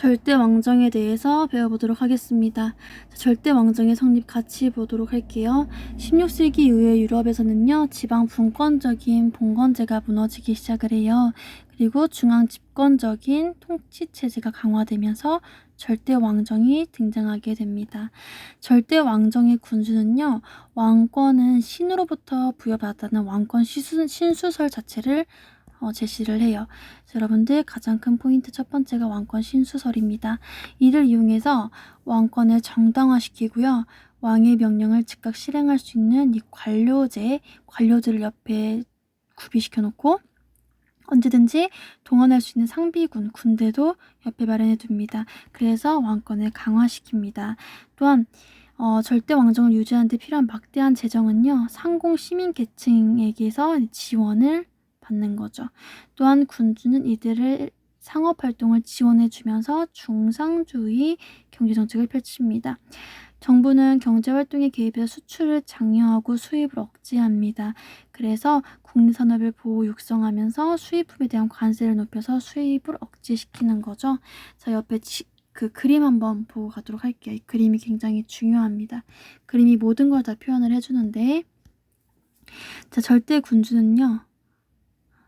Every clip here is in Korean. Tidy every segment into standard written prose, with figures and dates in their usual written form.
절대 왕정에 대해서 배워보도록 하겠습니다. 절대 왕정의 성립 같이 보도록 할게요. 16세기 이후에 유럽에서는요, 지방 분권적인 봉건제가 무너지기 시작을 해요. 그리고 중앙 집권적인 통치 체제가 강화되면서 절대 왕정이 등장하게 됩니다. 절대 왕정의 군주는요, 왕권은 신으로부터 부여받았다는 왕권 신수설 자체를 제시를 해요. 여러분들 가장 큰 포인트 첫 번째가 왕권 신수설입니다. 이를 이용해서 왕권을 정당화시키고요. 왕의 명령을 즉각 실행할 수 있는 이 관료들을 옆에 구비시켜 놓고 언제든지 동원할 수 있는 상비군, 군대도 옆에 마련해 둡니다. 그래서 왕권을 강화시킵니다. 또한 절대 왕정을 유지하는 데 필요한 막대한 재정은요, 상공 시민 계층에게서 지원을 받는 거죠. 또한 군주는 이들을 상업활동을 지원해주면서 중상주의 경제정책을 펼칩니다. 정부는 경제활동에 개입해서 수출을 장려하고 수입을 억제합니다. 그래서 국내 산업을 보호 육성하면서 수입품에 대한 관세를 높여서 수입을 억제시키는 거죠. 자, 옆에 그 그림 한번 보고 가도록 할게요. 이 그림이 굉장히 중요합니다. 그림이 모든 걸 다 표현을 해주는데, 자, 절대 군주는요,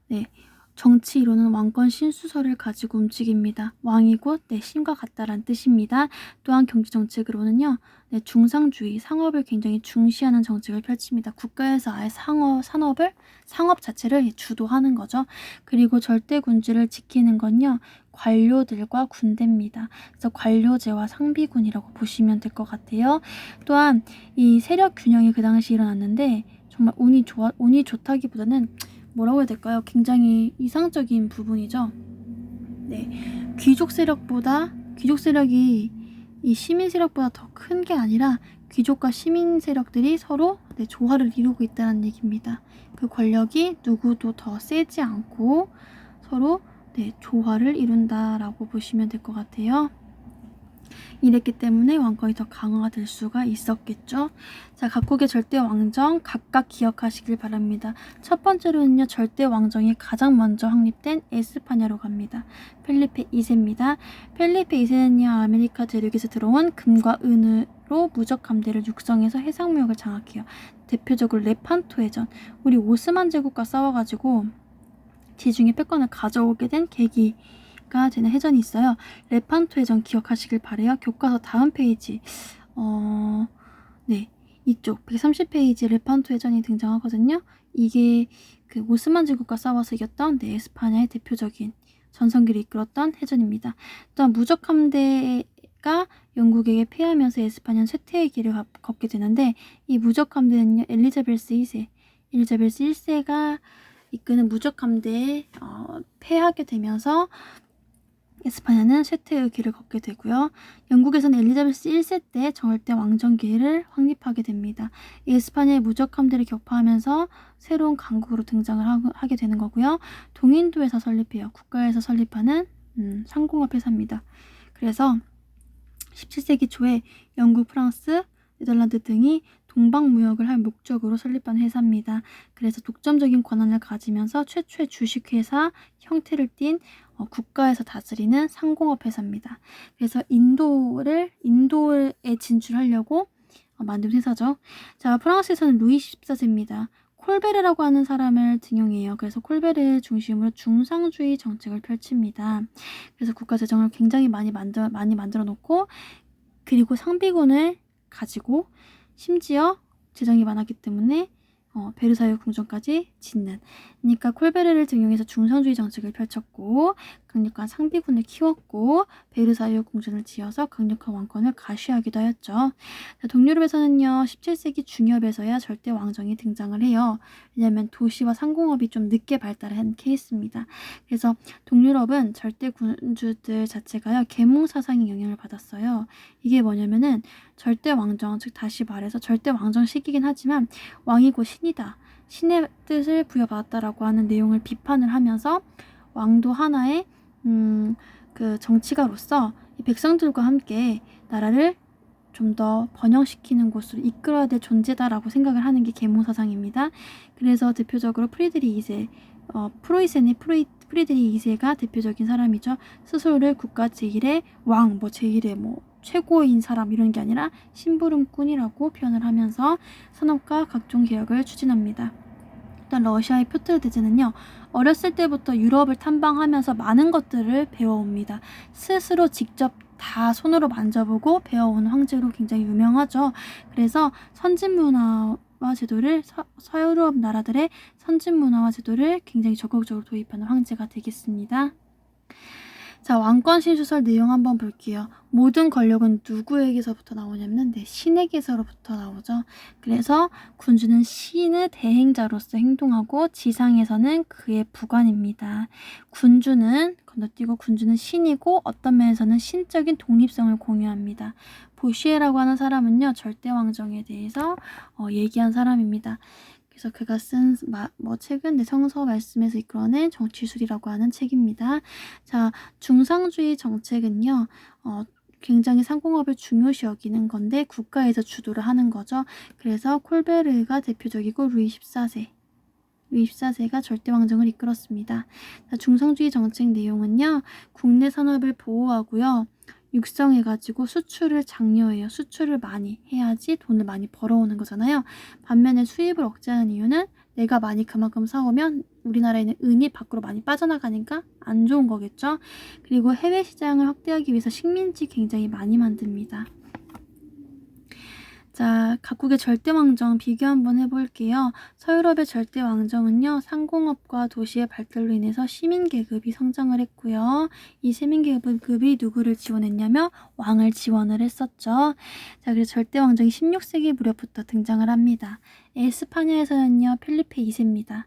네, 정치이론은 왕권 신수설을 가지고 움직입니다. 왕이 곧 내 신과 같다란 뜻입니다. 또한 경제정책으로는요, 중상주의, 상업을 굉장히 중시하는 정책을 펼칩니다. 국가에서 아예 상업 자체를 주도하는 거죠. 그리고 절대 군주를 지키는 건요, 관료들과 군대입니다. 그래서 관료제와 상비군이라고 보시면 될 것 같아요. 또한 이 세력 균형이 그 당시 일어났는데 정말 운이 좋다기보다는 뭐라고 해야 될까요? 굉장히 이상적인 부분이죠. 네, 귀족 세력이 이 시민 세력보다 더 큰 게 아니라 귀족과 시민 세력들이 서로 조화를 이루고 있다는 얘기입니다. 그 권력이 누구도 더 세지 않고 서로 조화를 이룬다라고 보시면 될 것 같아요. 이랬기 때문에 왕권이 더 강화가 될 수가 있었겠죠. 자, 각국의 절대 왕정 각각 기억하시길 바랍니다. 첫 번째로는요, 절대 왕정이 가장 먼저 확립된 에스파냐로 갑니다. 펠리페 2세입니다. 펠리페 2세는요, 아메리카 대륙에서 들어온 금과 은으로 무적 함대를 육성해서 해상무역을 장악해요. 대표적으로 레판토 해전, 우리 오스만 제국과 싸워가지고 지중해 패권을 가져오게 된 계기가 되는 해전이 있어요. 레판토 해전 기억하시길 바래요. 교과서 다음 페이지, 이쪽 130페이지 레판토 해전이 등장하거든요. 이게 그 오스만 제국과 싸워서 이겼던 에스파냐의 대표적인 전성기를 이끌었던 해전입니다. 또한 무적 함대가 영국에게 패하면서 에스파냐는 쇠퇴의 길을 걷게 되는데, 이 무적 함대는요, 엘리자베스 1세가 이끄는 무적 함대에 패하게 되면서 에스파냐는 쇠퇴의 길을 걷게 되고요. 영국에서는 엘리자베스 1세 때 정월대 왕정기를 확립하게 됩니다. 에스파냐의 무적 함대를 격파하면서 새로운 강국으로 등장을 하게 되는 거고요. 동인도에서 설립해요. 국가에서 설립하는 상공업 회사입니다. 그래서 17세기 초에 영국, 프랑스, 네덜란드 등이 동방무역을 할 목적으로 설립한 회사입니다. 그래서 독점적인 권한을 가지면서 최초의 주식회사 형태를 띈 국가에서 다스리는 상공업 회사입니다. 그래서 인도에 진출하려고 만든 회사죠. 자, 프랑스에서는 루이 14세입니다. 콜베르라고 하는 사람을 등용해요. 그래서 콜베르 중심으로 중상주의 정책을 펼칩니다. 그래서 국가 재정을 굉장히 많이 만들어 놓고, 그리고 상비군을 가지고 심지어 재정이 많았기 때문에 베르사유 궁전까지 짓는, 그러니까 콜베르를 등용해서 중상주의 정책을 펼쳤고 강력한 상비군을 키웠고 베르사유 궁전을 지어서 강력한 왕권을 가시하기도 하였죠. 동유럽에서는요, 17세기 중엽에서야 절대 왕정이 등장을 해요. 왜냐하면 도시와 상공업이 좀 늦게 발달한 케이스입니다. 그래서 동유럽은 절대 군주들 자체가요, 계몽 사상의 영향을 받았어요. 이게 뭐냐면은 절대 왕정, 즉 다시 말해서 절대 왕정식이긴 하지만 왕이 곧 신이다, 신의 뜻을 부여받았다라고 하는 내용을 비판을 하면서 왕도 하나의 그 정치가로서 이 백성들과 함께 나라를 좀 더 번영시키는 곳으로 이끌어야 될 존재다라고 생각을 하는 게 계몽 사상입니다. 그래서 대표적으로 프리드리 2세, 프리드리히 2세가 대표적인 사람이죠. 스스로를 국가 제1의 왕, 제1의 최고인 사람 이런 게 아니라 심부름꾼이라고 표현을 하면서 산업과 각종 개혁을 추진합니다. 일단 러시아의 표트르 대제는요. 어렸을 때부터 유럽을 탐방하면서 많은 것들을 배워옵니다. 스스로 직접 다 손으로 만져보고 배워온 황제로 굉장히 유명하죠. 그래서 선진 문화와 제도를 서유럽 나라들의 선진 문화와 제도를 굉장히 적극적으로 도입하는 황제가 되겠습니다. 자, 왕권 신수설 내용 한번 볼게요. 모든 권력은 누구에게서부터 나오냐면 신에게서부터 나오죠. 그래서 군주는 신의 대행자로서 행동하고 지상에서는 그의 부관입니다. 군주는 건너뛰고 군주는 신이고 어떤 면에서는 신적인 독립성을 공유합니다. 보시에라고 하는 사람은요. 절대왕정에 대해서 얘기한 사람입니다. 그래서 그가 쓴 책은 성서 말씀에서 이끌어낸 정치술이라고 하는 책입니다. 자, 중상주의 정책은요. 굉장히 상공업을 중요시 여기는 건데 국가에서 주도를 하는 거죠. 그래서 콜베르가 대표적이고 루이 14세가 절대왕정을 이끌었습니다. 자, 중상주의 정책 내용은요. 국내 산업을 보호하고요. 육성해가지고 수출을 장려해요. 수출을 많이 해야지 돈을 많이 벌어오는 거잖아요. 반면에 수입을 억제하는 이유는 내가 많이 그만큼 사오면 우리나라에는 은이 밖으로 많이 빠져나가니까 안 좋은 거겠죠. 그리고 해외 시장을 확대하기 위해서 식민지 굉장히 많이 만듭니다. 자, 각국의 절대왕정 비교 한번 해볼게요. 서유럽의 절대왕정은요. 상공업과 도시의 발달로 인해서 시민계급이 성장을 했고요. 이 시민계급이 누구를 지원했냐면 왕을 지원을 했었죠. 자, 그래서 절대왕정이 16세기 무렵부터 등장을 합니다. 에스파냐에서는요. 필리페 2세입니다.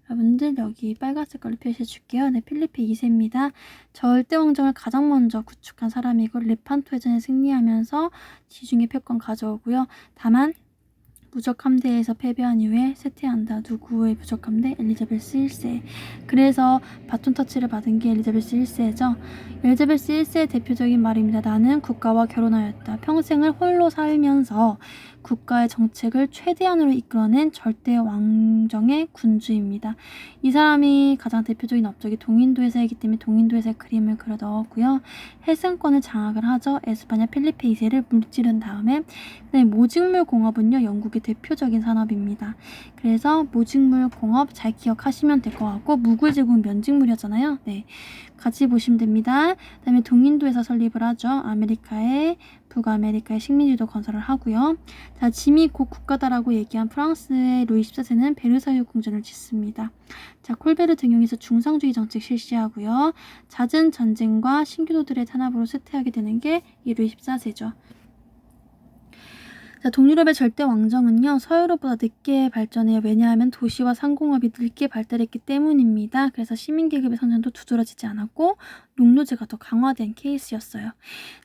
여러분들 여기 빨간색 걸로 표시해 줄게요. 네, 필리페 2세입니다. 절대왕정을 가장 먼저 구축한 사람이고 레판토 해전에 승리하면서 지중해 패권 가져오고요. 다만 무적함대에서 패배한 이후에 쇠퇴한다. 누구의 무적함대? 엘리자베스 1세. 그래서 바톤 터치를 받은 게 엘리자베스 1세죠. 엘리자베스 1세의 대표적인 말입니다. 나는 국가와 결혼하였다. 평생을 홀로 살면서 국가의 정책을 최대한으로 이끌어낸 절대 왕정의 군주입니다. 이 사람이 가장 대표적인 업적이 동인도에서이기 때문에 동인도에서의 그림을 그려 넣었고요. 헬승권을 장악을 하죠. 에스파냐 필리페 2세를 물찌른 다음에 모직물 공업은요. 영국의 대표적인 산업입니다. 그래서 모직물 공업 잘 기억하시면 될 것 같고 무굴제국은 면직물이었잖아요. 네, 같이 보시면 됩니다. 그 다음에 동인도에서 설립을 하죠. 북아메리카의 식민지도 건설을 하고요. 자, 짐이 곧 국가다라고 얘기한 프랑스의 루이 14세는 베르사유 궁전을 짓습니다. 자, 콜베르 등용에서 중상주의 정책 실시하고요. 잦은 전쟁과 신교도들의 탄압으로 쇠퇴하게 되는 게 이 루이 14세죠. 자, 동유럽의 절대 왕정은요. 서유럽보다 늦게 발전해요. 왜냐하면 도시와 상공업이 늦게 발달했기 때문입니다. 그래서 시민계급의 성장도 두드러지지 않았고 농노제가 더 강화된 케이스였어요.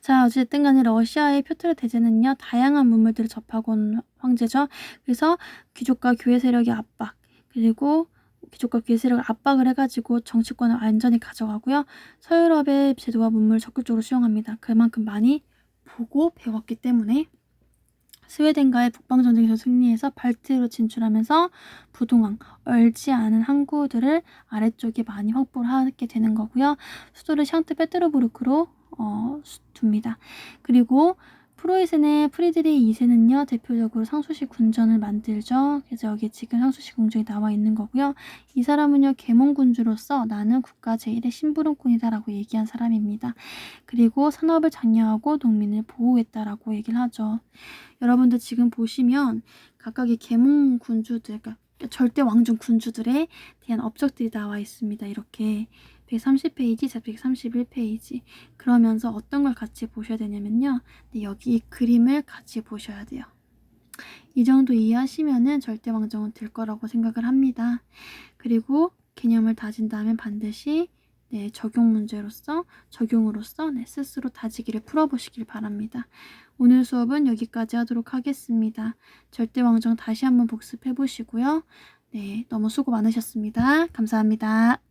자, 어쨌든 간에 러시아의 표트르 대제는요. 다양한 문물들을 접하고 온 황제죠. 그래서 귀족과 교회 세력의 압박, 그리고 귀족과 교회 세력을 압박을 해가지고 정치권을 완전히 가져가고요. 서유럽의 제도와 문물을 적극적으로 수용합니다. 그만큼 많이 보고 배웠기 때문에 스웨덴과의 북방전쟁에서 승리해서 발트해로 진출하면서 부동항, 얼지 않은 항구들을 아래쪽에 많이 확보를 하게 되는 거고요. 수도를 샹트페테르부르크로 둡니다. 그리고 프로이센의 프리드리히 2세는요. 대표적으로 상수시 궁전을 만들죠. 그래서 여기 지금 상수시 궁전이 나와 있는 거고요. 이 사람은요. 계몽군주로서 나는 국가 제1의 심부름꾼이다라고 얘기한 사람입니다. 그리고 산업을 장려하고 농민을 보호했다라고 얘기를 하죠. 여러분들 지금 보시면 각각의 계몽군주들, 그러니까 절대 왕정 군주들에 대한 업적들이 나와 있습니다. 이렇게 130페이지, 131페이지. 그러면서 어떤 걸 같이 보셔야 되냐면요. 네, 여기 이 그림을 같이 보셔야 돼요. 이 정도 이해하시면은 절대 왕정은 될 거라고 생각을 합니다. 그리고 개념을 다진 다음에 반드시 적용으로서 스스로 다지기를 풀어보시길 바랍니다. 오늘 수업은 여기까지 하도록 하겠습니다. 절대 왕정 다시 한번 복습해 보시고요. 네, 너무 수고 많으셨습니다. 감사합니다.